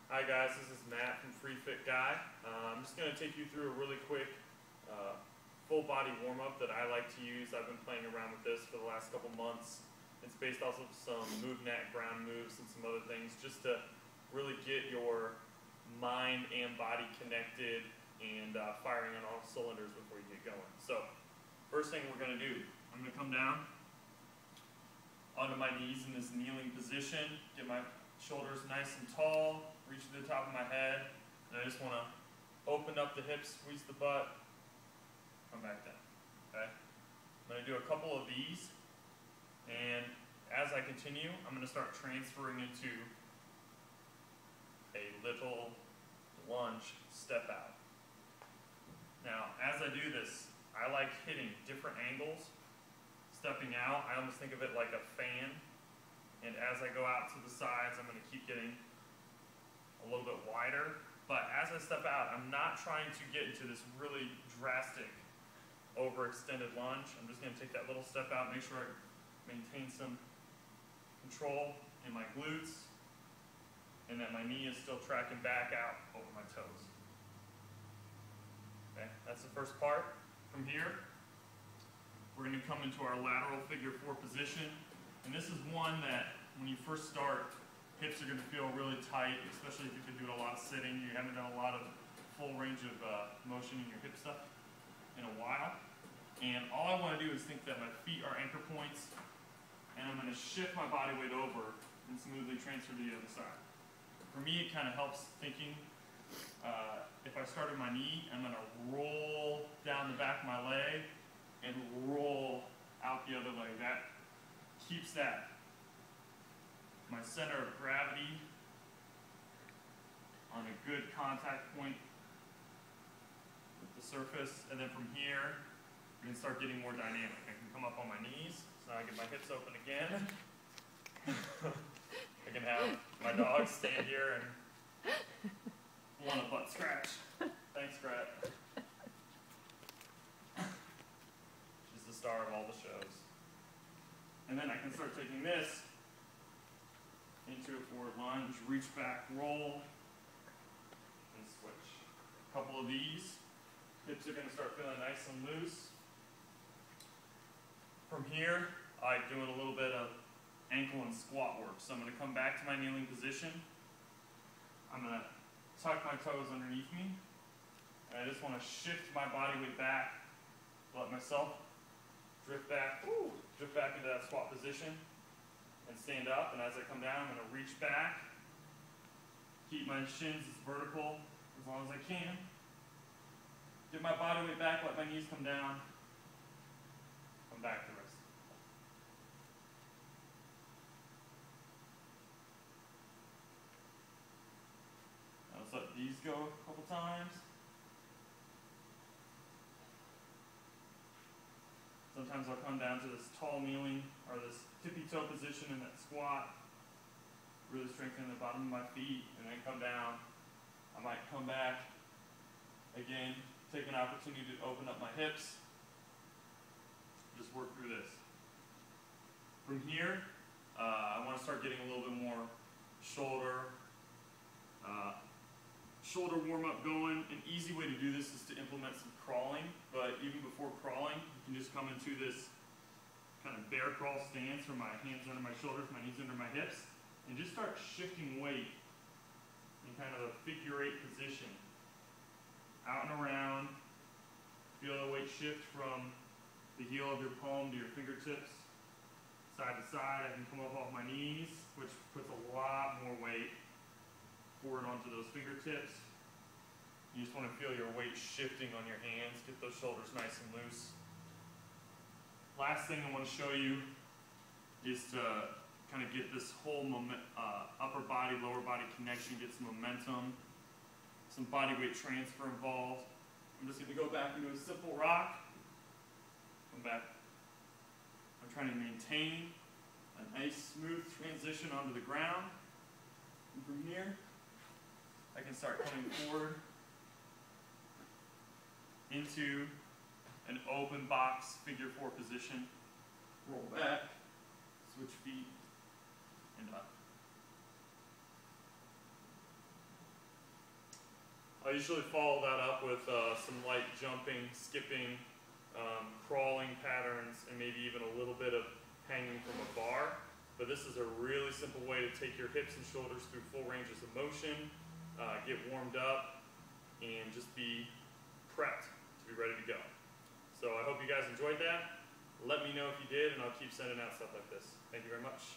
Hi guys, this is Matt from FreeFit Guy. I'm just going to take you through a really quick full body warm-up that I like to use. I've been playing around with this for the last couple months. It's based off of some MoveNet ground moves and some other things just to really get your mind and body connected and firing on all cylinders before you get going. So first thing we're going to do, I'm going to come down onto my knees in this kneeling position, get my shoulders nice and tall, reach to the top of my head, and I just want to open up the hips, squeeze the butt, come back down, okay? I'm going to do a couple of these, and as I continue, I'm going to start transferring into a little lunge step out. Now, as I do this, I like hitting different angles. Stepping out, I almost think of it like a fan. And as I go out to the sides, I'm going to keep getting a little bit wider. But as I step out, I'm not trying to get into this really drastic, overextended lunge. I'm just going to take that little step out, make sure I maintain some control in my glutes, and that my knee is still tracking back out over my toes. Okay, that's the first part. From here, we're going to come into our lateral figure 4 position. And this is one that, when you first start, hips are going to feel really tight, especially if you've been doing a lot of sitting. You haven't done a lot of full range of motion in your hip stuff in a while. And all I want to do is think that my feet are anchor points, and I'm going to shift my body weight over and smoothly transfer to the other side. For me, it kind of helps thinking. If I start at my knee, I'm going to roll down the back of my leg and roll out the other leg. That keeps my center of gravity on a good contact point with the surface. And then from here, we can start getting more dynamic. I can come up on my knees, so I get my hips open again. I can have my dog stand here and want a butt scratch. Thanks, Brett. She's the star of all the shows. And then I can start taking this into a forward lunge, reach back, roll, and switch. A couple of these. Hips are going to start feeling nice and loose. From here, I'm doing a little bit of ankle and squat work. So I'm going to come back to my kneeling position. I'm going to tuck my toes underneath me. And I just want to shift my body weight back, let myself drift back into that squat position and stand up. And as I come down, I'm going to reach back, keep my shins as vertical as long as I can. Get my body weight back, let my knees come down, come back to rest. Now let's let these go a couple times. Sometimes I'll come down to this tall kneeling or this tippy toe position in that squat, really strengthen the bottom of my feet, and then come down. I might come back again, take an opportunity to open up my hips, just work through this. From here, I want to start getting a little bit more shoulder warm-up going. An easy way to do this is to implement some crawling, but even before crawling, you can just come into this kind of bear crawl stance where my hands under my shoulders, my knees under my hips, and just start shifting weight in kind of a figure 8 position. Out and around, feel the weight shift from the heel of your palm to your fingertips. Side to side, I can come up off my knees, which puts a lot more weight forward onto those fingertips. You just want to feel your weight shifting on your hands, get those shoulders nice and loose. Last thing I want to show you is to kind of get this whole upper body, lower body connection, get some momentum, some body weight transfer involved. I'm just going to go back into a simple rock. Come back. I'm trying to maintain a nice smooth transition onto the ground. And from here, I can start coming forward into an open box figure 4 position. Roll back, switch feet, and up. I usually follow that up with some light jumping, skipping, crawling patterns, and maybe even a little bit of hanging from a bar. But this is a really simple way to take your hips and shoulders through full ranges of motion, get warmed up, and just be prepped to be ready to go. So I hope you guys enjoyed that. Let me know if you did, and I'll keep sending out stuff like this. Thank you very much.